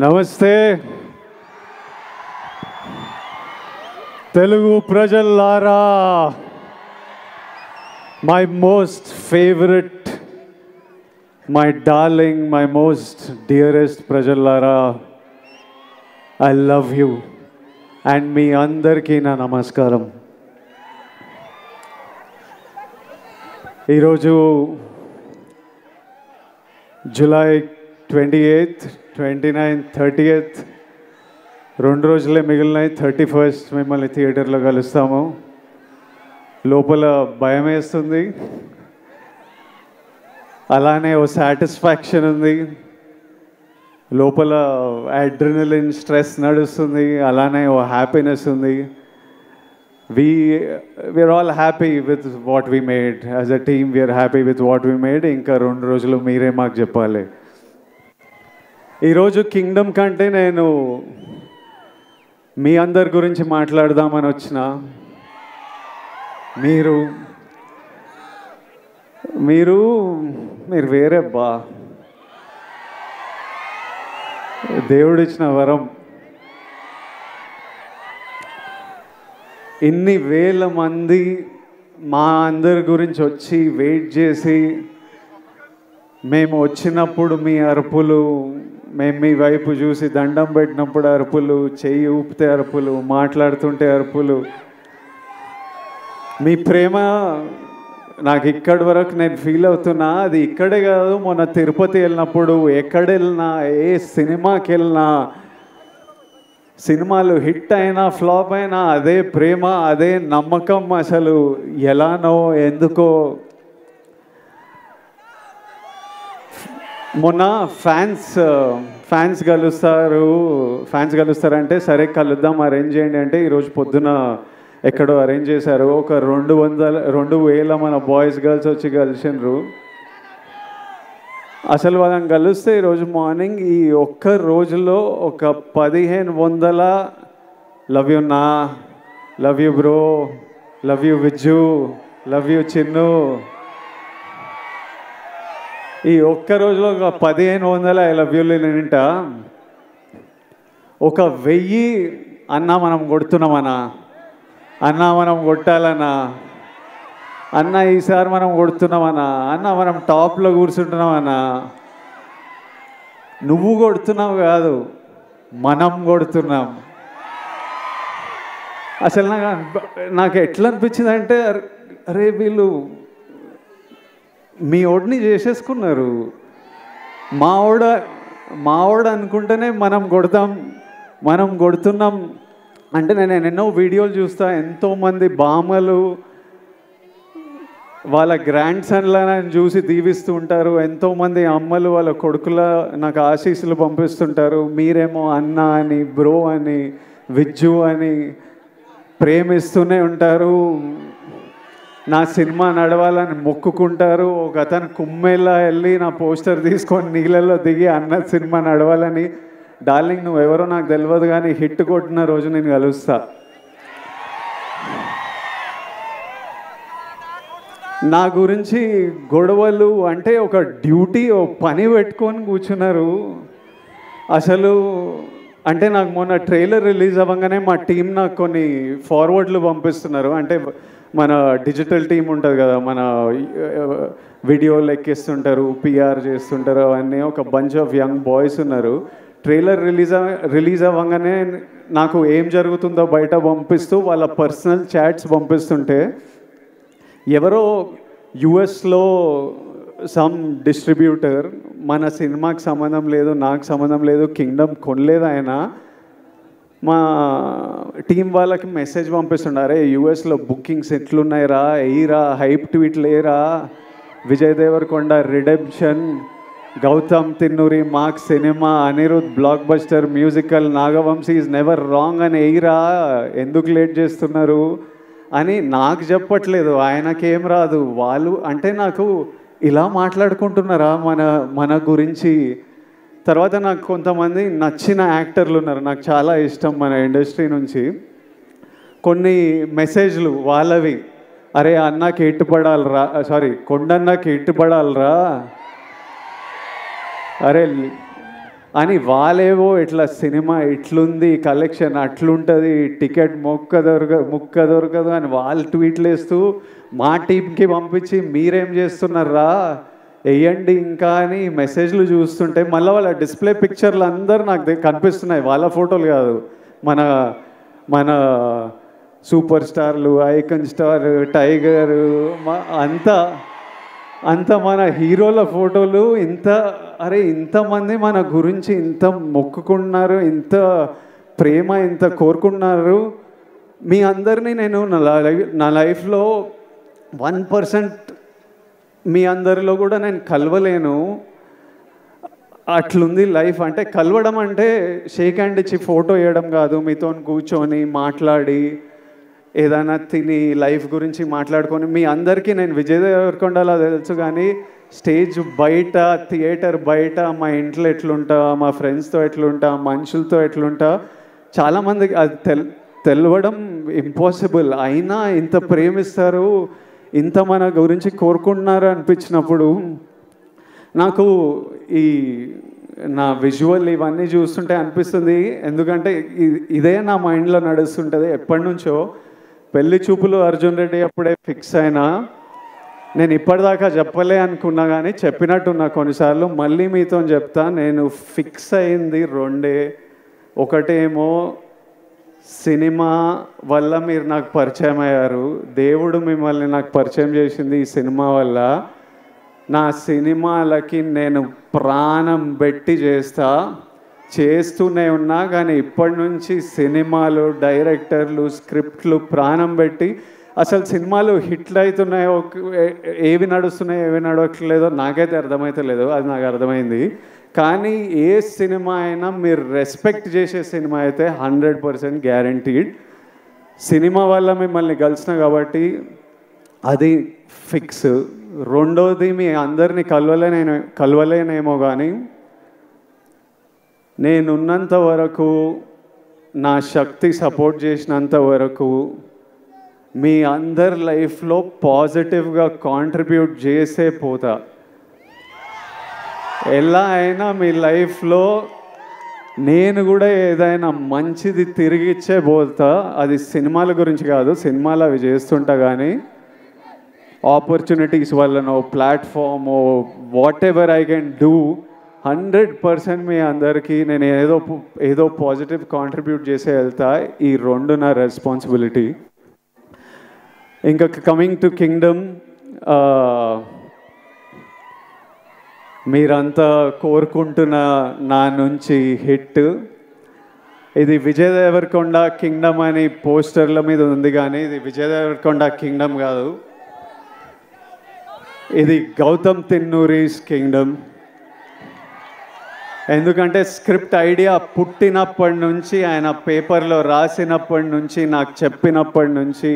నమస్తే Telugu ప్రజల్లారా, my most favorite, my darling, my most dearest ప్రజల్లారా, I love you and మీ అందరికీ నా నమస్కారం. ఈరోజు జూలై 28th, 29th, 30th 2 రోజులే మిగిలినాయి. 31st మిమ్మల్ని థియేటర్లో కలుస్తాము. లోపల భయం వేస్తుంది, అలానే ఓ సాటిస్ఫాక్షన్ ఉంది. లోపల అడ్రినలిన్ స్ట్రెస్ నడుస్తుంది, అలానే ఓ హ్యాపీనెస్ ఉంది. we're all happy with what we made. As a team we are happy with what we made. ఇంకా 2 రోజులు మీరే మాకు చెప్పాలి. ఈరోజు కింగ్డమ్ కంటే నేను మీ అందరి గురించి మాట్లాడదామని వచ్చిన. మీరు మీరు మీరు వేరే బా, దేవుడిచ్చిన వరం. ఇన్ని వేల మంది మా అందరి గురించి వచ్చి వెయిట్ చేసి, మేము వచ్చినప్పుడు మీ అరుపులు, మేము మీ వైపు చూసి దండం పెట్టినప్పుడు అరుపులు, చెయ్యి ఊపితే అరుపులు, మాట్లాడుతుంటే అరుపులు, మీ ప్రేమ నాకు ఇక్కడి వరకు నేను ఫీల్ అవుతున్నా. అది ఇక్కడే కాదు, మొన్న తిరుపతి వెళ్ళినప్పుడు, ఎక్కడ వెళ్ళినా, ఏ సినిమాకి వెళ్ళినా, సినిమాలు హిట్ అయినా ఫ్లాప్ అయినా అదే ప్రేమ, అదే నమ్మకం. అసలు ఎలానో ఎందుకో. మొన్న ఫ్యాన్స్ కలుస్తారంటే సరే కలుద్దాం, అరేంజ్ చేయండి అంటే ఈరోజు పొద్దున ఎక్కడో అరేంజ్ చేశారు. ఒక 2,000 మన బాయ్స్ గర్ల్స్ వచ్చి కలిసినారు. అసలు వాళ్ళని కలిస్తే ఈరోజు మార్నింగ్ ఈ ఒక్క రోజులో ఒక 1,500 లవ్ యూ నా, love you bro, love you Vijju, love you Chinnu, ఈ ఒక్క రోజులో ఒక 1,500 ఐ లవ్ యూలు నింట. ఒక 1000 అన్నా మనం కొడుతున్నామన్నా, అన్నా మనం కొట్టాలన్నా, అన్న ఈసారి మనం కొడుతున్నామన్నా, అన్న మనం టాప్లో కూర్చుంటున్నామన్నా. నువ్వు కొడుతున్నావు కాదు, మనం కొడుతున్నాం. అసలు నాకు ఎట్లా అనిపించింది అంటే, అరే వీళ్ళు మీ ఓడిని చేసేసుకున్నారు. మావాడు అనుకుంటేనే మనం కొడుతున్నాం అంటే. నేను ఎన్నో వీడియోలు చూస్తా, ఎంతోమంది బామ్మలు వాళ్ళ గ్రాండ్ సన్లను చూసి దీవిస్తూ ఉంటారు. ఎంతోమంది అమ్మలు వాళ్ళ కొడుకుల నాకు ఆశీస్సులు పంపిస్తుంటారు. మీరేమో అన్న అని, బ్రో అని, విజ్జు అని ప్రేమిస్తూనే ఉంటారు. నా సినిమా నడవాలని మొక్కుకుంటారు. ఒక అతను కుమ్మేలా వెళ్ళి నా పోస్టర్ తీసుకొని నీళ్ళల్లో దిగి అన్న సినిమా నడవాలని. డార్లింగ్ నువ్వెవరో నాకు తెలియదు, కానీ హిట్ కొట్టిన రోజు నేను కలుస్తా. నా గురించి గొడవలు అంటే ఒక డ్యూటీ, ఓ పని పెట్టుకొని కూర్చున్నారు. అసలు అంటే నాకు మొన్న ట్రైలర్ రిలీజ్ అవ్వగానే మా టీం నాకు కొన్ని ఫార్వర్డ్లు పంపిస్తున్నారు. అంటే మన డిజిటల్ టీం ఉంటుంది కదా, మన వీడియోలు ఎక్కిస్తుంటారు, పిఆర్ చేస్తుంటారు, అవన్నీ ఒక బంచ్ ఆఫ్ యంగ్ బాయ్స్ ఉన్నారు. ట్రైలర్ రిలీజ్ అవ్వగానే నాకు ఏం జరుగుతుందో బయట పంపిస్తూ వాళ్ళ పర్సనల్ చాట్స్ పంపిస్తుంటే, ఎవరో యుఎస్లో సమ్ డిస్ట్రిబ్యూటర్, మన సినిమాకి సంబంధం లేదు, నాకు సంబంధం లేదు, కింగ్డమ్ కొనలేదు ఆయన, మా టీం వాళ్ళకి మెసేజ్ పంపిస్తుండారే, యుఎస్లో బుకింగ్స్ ఎట్లున్నాయిరా, ఎయిరా, హైప్ ట్వీట్లు ఏరా, Vijay Deverakonda redemption, Gowtam Tinnanuri mark cinema, Anirudh blockbuster musical, Naga Vamsi is never wrong అని ఎయిరా, ఎందుకు లేట్ చేస్తున్నారు అని నాకు చెప్పట్లేదు. ఆయనకేం రాదు. వాళ్ళు అంటే నాకు ఇలా మాట్లాడుకుంటున్నారా మన గురించి. తర్వాత నాకు కొంతమంది నచ్చిన యాక్టర్లు ఉన్నారు, నాకు చాలా ఇష్టం మన ఇండస్ట్రీ నుంచి. కొన్ని మెసేజ్లు వాళ్ళవి, అరే అన్నకి ఎట్టుపడాలరా, కొండన్నకి ఎట్టుపడాలరా, అరే అని వాళ్ళేవో ఇట్లా సినిమా ఇట్లుంది, కలెక్షన్ అట్లుంటుంది, టికెట్ ముక్క దొరకదు అని వాళ్ళు ట్వీట్లు వేస్తూ మా టీంకి పంపించి మీరేం చేస్తున్నారా వేయండి ఇంకా అని మెసేజ్లు చూస్తుంటే మళ్ళీ వాళ్ళ డిస్ప్లే పిక్చర్లు అందరూ నాకు కనిపిస్తున్నాయి. వాళ్ళ ఫోటోలు కాదు, మన మన సూపర్ స్టార్లు, ఐకన్ స్టార్, టైగర్, అంత మన హీరోల ఫోటోలు. ఇంతమంది మన గురించి ఇంత మొక్కుకున్నారు, ఇంత ప్రేమ ఇంత కోరుకున్నారు. మీ అందరినీ నేను నా లైఫ్లో 1% మీ అందరిలో కూడా నేను కలవలేను. అట్లుంది లైఫ్. అంటే కలవడం అంటే షేక్ హ్యాండ్ ఇచ్చి ఫోటో వేయడం కాదు, మీతో కూర్చొని మాట్లాడి ఏదైనా తిని లైఫ్ గురించి మాట్లాడుకొని. మీ అందరికీ నేను విజయ్ దేవరకొండలా తెలుసు, కానీ స్టేజ్ బయట, థియేటర్ బయట, మా ఇంట్లో ఎట్లుంటా, మా ఫ్రెండ్స్తో ఎట్లుంటా, మనుషులతో ఎట్లుంటా, చాలామందికి అది తెలవడం ఇంపాసిబుల్. అయినా ఇంత ప్రేమిస్తారు, ఇంత మన గురించి కోరుకుంటున్నారు అనిపించినప్పుడు నాకు ఈ నా విజువల్ ఇవన్నీ చూస్తుంటే అనిపిస్తుంది. ఎందుకంటే ఇదే నా మైండ్లో నడుస్తుంటుంది ఎప్పటి నుంచో. పెళ్లి చూపులు అర్జున్ రెడ్డి అప్పుడే ఫిక్స్ అయినా, నేను ఇప్పటిదాకా చెప్పలే అనుకున్నా కానీ చెప్పినట్టున్నా కొన్నిసార్లు. మళ్ళీ మీతో చెప్తా, నేను ఫిక్స్ అయింది రెండే. ఒకటేమో సినిమా వల్ల మీరు నాకు పరిచయం అయ్యారు, దేవుడు మిమ్మల్ని నాకు పరిచయం చేసింది ఈ సినిమా వల్ల. నా సినిమాలకి నేను ప్రాణం పెట్టి చేస్తూనే ఉన్నా, కానీ ఇప్పటి నుంచి సినిమాలు, డైరెక్టర్లు, స్క్రిప్ట్లు ప్రాణం పెట్టి, అసలు సినిమాలు హిట్లు అవుతున్నాయో, ఏవి నడుస్తున్నాయో ఏవి నడవట్లేదో నాకైతే అర్థమవుతలేదు, అది నాకు అర్థమైంది. కానీ ఏ సినిమా అయినా మీరు రెస్పెక్ట్ చేసే సినిమా అయితే 100% గ్యారంటీడ్. సినిమా వల్ల మిమ్మల్ని కలిసిన కాబట్టి అది ఫిక్స్. రెండోది, మీ అందరినీ కలవలేనేమో కానీ నేనున్నంత వరకు, నా శక్తి సపోర్ట్ చేసినంత వరకు మీ అందరి లైఫ్లో పాజిటివ్గా కాంట్రిబ్యూట్ చేసే పోతా. ఎలా అయినా మీ లైఫ్లో నేను కూడా ఏదైనా మంచిది తిరిగి ఇచ్చే పోతా. అది సినిమాల గురించి కాదు, సినిమాలు అవి చేస్తుంటా, కానీ ఆపర్చునిటీస్ వల్లనో, ప్లాట్ఫామో, whatever I can do, 100% మీ అందరికీ నేను ఏదో పాజిటివ్ కాంట్రిబ్యూట్ చేసే వెళ్తా. ఈ రెండు నా రెస్పాన్సిబిలిటీ. ఇంకా కమింగ్ టు కింగ్డమ్, మీరంతా కోరుకుంటున్న నా నుంచి హిట్. ఇది విజయ్ దేవరకొండ కింగ్డమ్ అని పోస్టర్ల మీద ఉంది, కానీ ఇది విజయ్ దేవరకొండ కింగ్డమ్ కాదు, ఇది గౌతమ్ తిన్నూరీస్ కింగ్డమ్. ఎందుకంటే స్క్రిప్ట్ ఐడియా పుట్టినప్పటి నుంచి, ఆయన పేపర్లో రాసినప్పటి నుంచి, నాకు చెప్పినప్పటి నుంచి,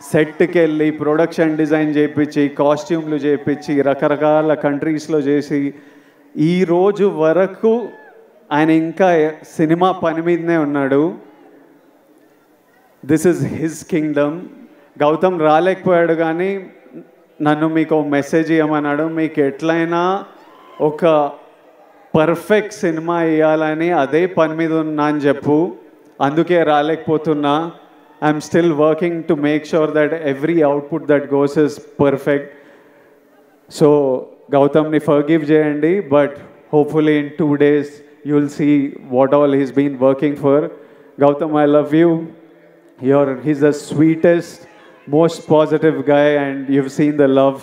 సెట్కి వెళ్ళి ప్రొడక్షన్ డిజైన్ చేయించి, కాస్ట్యూమ్లు చేయించి, రకరకాల కంట్రీస్లో చేసి, ఈరోజు వరకు ఆయన ఇంకా సినిమా పని మీదనే ఉన్నాడు. This is his kingdom. Gautam రాలేకపోయాడు, కానీ నన్ను మీకు మెసేజ్ ఇవ్వమన్నాడు. మీకు ఎట్లయినా ఒక పర్ఫెక్ట్ సినిమా ఇవ్వాలని అదే పని మీద ఉన్నా అని చెప్పు. అందుకే రాలేకపోతున్నా. I'm still working to make sure that every output that goes is perfect. So Gautam ni forgive jayandi, but hopefully in 2 days you'll see what all he's been working for. Gautam, I love you. He's the sweetest, most positive guy, and you've seen the love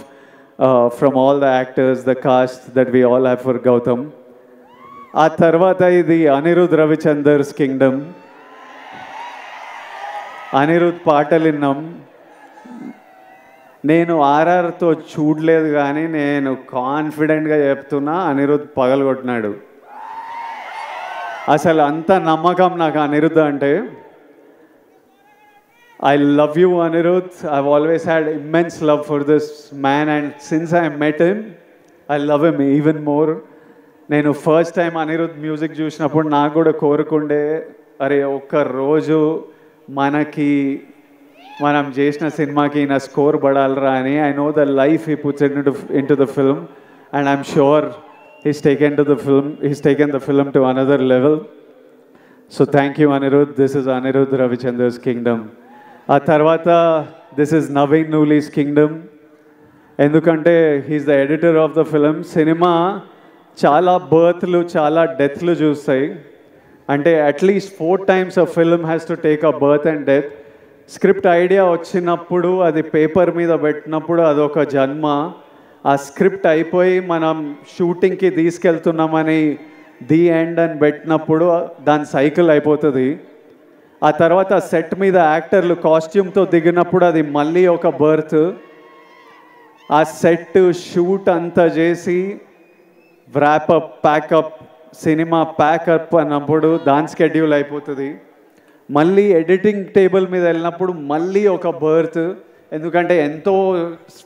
from all the actors, the cast that we all have for Gautam. ఆ తర్వాత ఇది Anirudh రవిచందర్స్ Kingdom. Anirudh పాటలు విన్నాం. నేను ఆర్ఆర్తో చూడలేదు, కానీ నేను కాన్ఫిడెంట్గా చెప్తున్నా, అనిరుద్ పగలగొట్టినాడు. అసలు అంత నమ్మకం నాకు అనిరుద్ అంటే. I love you, Anirudh. I've always had immense love for this man, and since I met him, I love him even more. నేను ఫస్ట్ టైం అనిరుద్ మ్యూజిక్ చూసినప్పుడు నాకు కూడా కోరుకుండే, అరే ఒక్క రోజు మనం చేసిన సినిమాకి నా స్కోర్ పడాలరా అని. I know the life he puts into the film, and I'm sure he's taken the film to another level. So thank you, Anirudh. This is Anirudh Ravichandra's Kingdom. ఆ తర్వాత this is Naveen Nuli's Kingdom. ఎందుకంటే he's the editor of the film. Cinema చాలా బర్త్లు చాలా డెత్లు చూస్తాయి. అంటే at least 4 times a film has to take a birth and death. Script idea వచ్చినప్పుడు అది paper మీద పెట్టినప్పుడు అదొక జన్మ. ఆ స్క్రిప్ట్ అయిపోయి మనం షూటింగ్కి తీసుకెళ్తున్నామని ది ఎండ్ అని పెట్టినప్పుడు దాని సైకిల్ అయిపోతుంది. ఆ తర్వాత సెట్ మీద యాక్టర్లు కాస్ట్యూమ్తో దిగినప్పుడు అది మళ్ళీ ఒక బర్త్. ఆ సెట్ షూట్ అంతా చేసి వ్రాపప్ ప్యాకప్ సినిమా ప్యాకప్ అన్నప్పుడు దాని స్కెడ్యూల్ అయిపోతుంది. మళ్ళీ ఎడిటింగ్ టేబుల్ మీద వెళ్ళినప్పుడు మళ్ళీ ఒక బర్త్. ఎందుకంటే ఎంతో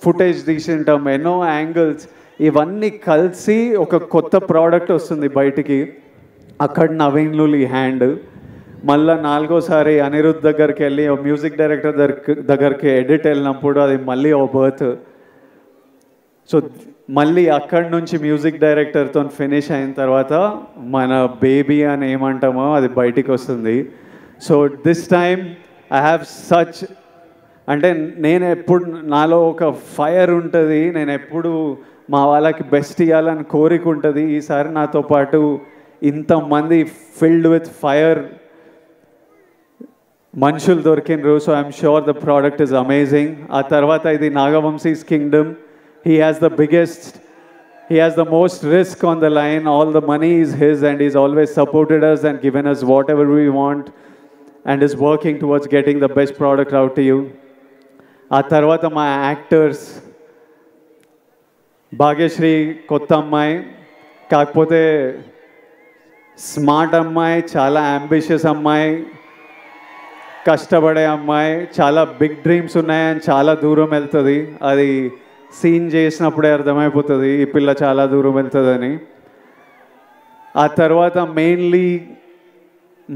ఫుటేజ్ తీసింటాం, ఎన్నో యాంగిల్స్, ఇవన్నీ కలిసి ఒక కొత్త ప్రోడక్ట్ వస్తుంది బయటికి. అక్కడ నవీన్ నూలి హ్యాండ్. మళ్ళీ 4వసారి అనిరుద్ధ్ దగ్గరికి వెళ్ళి మ్యూజిక్ డైరెక్టర్ దగ్గరికి ఎడిట్ వెళ్ళినప్పుడు అది మళ్ళీ ఓ బర్త్. సో మళ్ళీ అక్కడి నుంచి మ్యూజిక్ డైరెక్టర్తో ఫినిష్ అయిన తర్వాత మన బేబీ అని ఏమంటామో అది బయటికి వస్తుంది. So this time I have such, అంటే నేను ఎప్పుడు నాలో ఒక ఫైర్ ఉంటుంది, నేను ఎప్పుడు మా వాళ్ళకి బెస్ట్ ఇవ్వాలని కోరిక ఉంటుంది. ఈసారి నాతో పాటు ఇంతమంది ఫిల్డ్ విత్ ఫైర్ మనుషులు దొరికినరు. So I'm sure the product is amazing. ఆ తర్వాత ఇది Nagavamsi's kingdom. He has the most risk on the line. All the money is his and he's always supported us and given us whatever we want and is working towards getting the best product out to you. ఆ తర్వాత మా actors, Bhagyashree కొత్త అమ్మాయి, కాకపోతే smart అమ్మాయి, చాలా ambitious అమ్మాయి, కష్టపడే అమ్మాయి, చాలా బిగ్ డ్రీమ్స్ ఉన్నాయని చాలా దూరం వెళ్తుంది. అది సీన్ చేసినప్పుడే అర్థమైపోతుంది ఈ పిల్ల చాలా దూరం వెళ్తుందని. ఆ తర్వాత mainly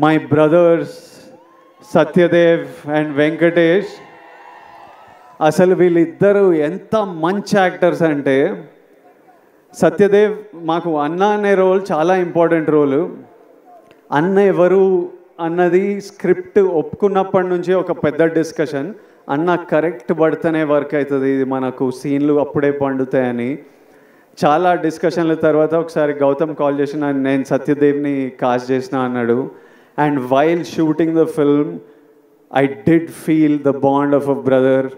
my brothers Satyadev and Venkatesh. అసలు వీళ్ళిద్దరూ ఎంత మంచి యాక్టర్స్ అంటే, సత్యదేవ్ మాకు అన్న అనే రోల్ చాలా ఇంపార్టెంట్ రోలు. అన్న ఎవరు అన్నది స్క్రిప్ట్ ఒప్పుకున్నప్పటి నుంచి ఒక పెద్ద డిస్కషన్. అన్న కరెక్ట్ పడితేనే వర్క్ అవుతుంది, ఇది మనకు సీన్లు అప్పుడే పండుతాయని చాలా డిస్కషన్ల తర్వాత ఒకసారి గౌతమ్ కాల్ చేసిన, నేను సత్యదేవ్ని కాస్ట్ చేసిన అన్నాడు. And while shooting the film I did feel the bond of a brother.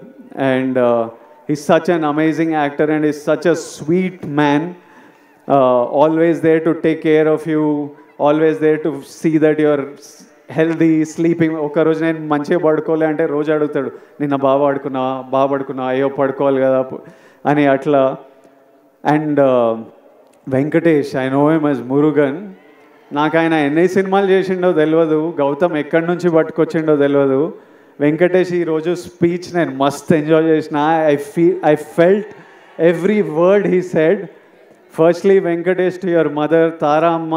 And he's such an amazing actor and he's such a sweet man, always there to take care of you, always there to see that you're healthy sleeping. ఒకరోజు నేను మంచిగా పడుకోలే అంటే రోజు అడుగుతాడు, నిన్న బాగా పడుకున్నా, అయ్యో పడుకోవాలి కదా అని అట్లా. And Venkatesh, I know him as Murugan. నాకు ఆయన ఎన్ని సినిమాలు చేసిండో తెలియదు, గౌతమ్ ఎక్కడి నుంచి పట్టుకొచ్చిండో తెలియదు. వెంకటేష్ ఈరోజు స్పీచ్ నేను మస్త్ ఎంజాయ్ చేసిన. I felt every word he said. Firstly Venkatesh, to your mother Tara అమ్మ,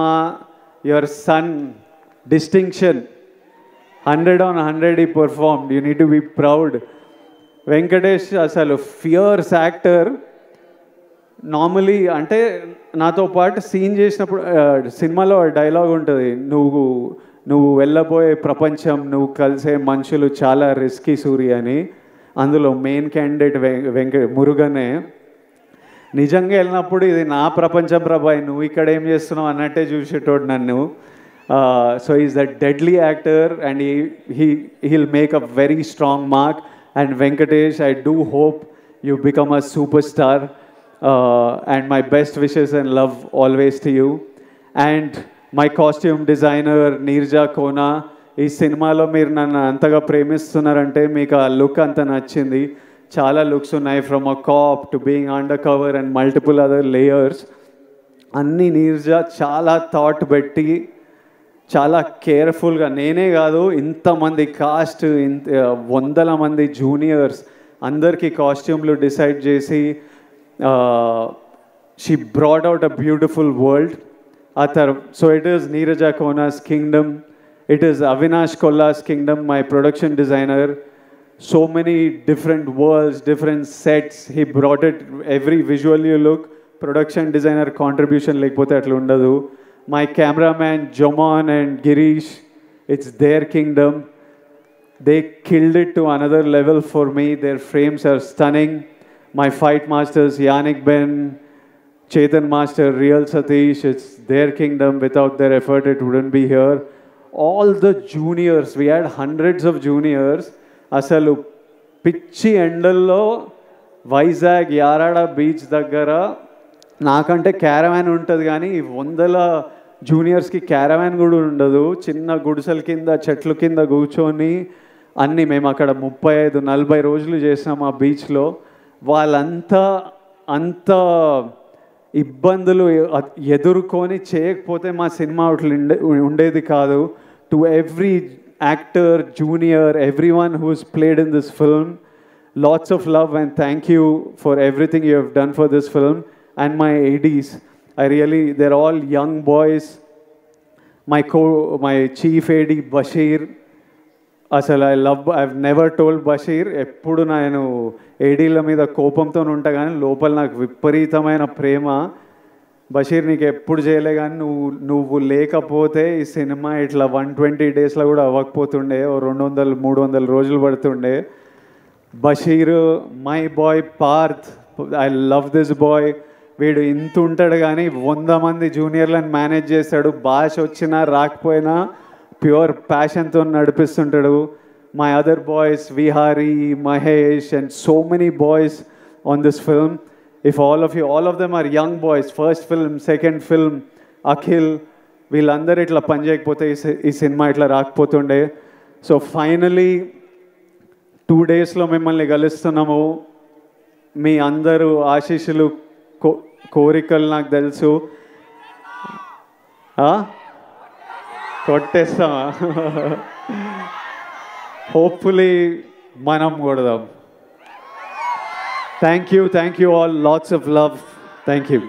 your son distinction 100 on 100 he performed. You need to be proud. Venkatesh అసలు ఫియర్స్ యాక్టర్. నార్మలీ అంటే నాతో పాటు సీన్ చేసినప్పుడు సినిమాలో డైలాగ్ ఉంటుంది, నువ్వు వెళ్ళబోయే ప్రపంచం, నువ్వు కలిసే మనుషులు చాలా రిస్కీ సూరి అని. అందులో మెయిన్ క్యాండిడేట్ మురుగనే. నిజంగా వెళ్ళినప్పుడు ఇది నా ప్రపంచం ప్రభాయ్, నువ్వు ఇక్కడ ఏం చేస్తున్నావు అన్నట్టే చూసేటోడు నన్ను. So he's a deadly actor and he'll make a very strong mark. And Venkatesh, I do hope you become a superstar, and my best wishes and love always to you. And my costume designer Neerja Kona, ఈ సినిమాలో మీరు నన్ను అంతగా ప్రేమిస్తున్నారంటే మీకు ఆ look అంత నచ్చింది. చాలా లుక్స్ ఉన్నాయి, from a cap to being under cover and multiple other layers. అన్నీ నీర్జా చాలా థాట్ పెట్టి చాలా కేర్ఫుల్గా, నేనే కాదు ఇంతమంది కాస్ట్, వందల మంది జూనియర్స్ అందరికీ కాస్ట్యూమ్లు డిసైడ్ చేసి she brought out a beautiful world. So it is Neeraja Kona's kingdom, it is Avinash Kolla's kingdom, my production designer. So many different worlds, different sets. He brought it, every visual you look, production designer contribution లేకపోతే అట్లా ఉండదు. My cameraman Jomon and Girish, it's their kingdom. They killed it to another level for me. Their frames are stunning. My fight masters, Yannick Ben, Chetan Master, Real Satish, it's their kingdom. Without their effort, it wouldn't be here. All the juniors, we had hundreds of juniors. Asalu పిచ్చి ఎండల్లో Vizag Yarada beach దగ్గర నాకంటే caravan ఉంటుంది కానీ వందల జూనియర్స్కి caravan కూడా ఉండదు. చిన్న గుడిసెల కింద చెట్ల కింద కూర్చొని అన్నీ మేము అక్కడ 35-40 రోజులు చేసినాం ఆ బీచ్లో. వాళ్ళంతా అంత ఇబ్బందులు ఎదుర్కొని చేయకపోతే మా సినిమా ఉండేది కాదు. To every actor, junior, everyone who is played in this film, lots of love and thank you for everything you have done for this film. And my ADs, they're all young boys. My chief AD Bashir, I've never told Bashir, ఎప్పుడు నేను ఏడీల మీద కోపంతో ఉంటా కానీ లోపల నాకు విపరీతమైన ప్రేమ. బషీర్ నీకు ఎప్పుడు చేయలే కానీ నువ్వు లేకపోతే ఈ సినిమా ఇట్లా 120 డేస్లో కూడా అవ్వకపోతుండే, 200-300 రోజులు పడుతుండే. Bashir, my boy Parth, I love this boy. వీడు ఇంత ఉంటాడు కానీ 100 మంది జూనియర్లను మేనేజ్ చేస్తాడు. భాష వచ్చినా రాకపోయినా ప్యూర్ ప్యాషన్తో నడిపిస్తుంటాడు. My other boys Vihari, Mahesh and so many boys on this film. If all of them are young boys, first film, second film, Akhil, వీళ్ళందరూ ఇట్లా పని చేయకపోతే ఈ సినిమా ఇట్లా రాకపోతుండే. సో ఫైనలీ 2 డేస్లో మిమ్మల్ని కలుస్తున్నాము. మీ అందరూ ఆశీస్సులు, కోరికలు నాకు తెలుసు. కొట్టేస్తామా? హోప్ఫుల్లీ మనం కొడదాం. Thank you all, lots of love. Thank you.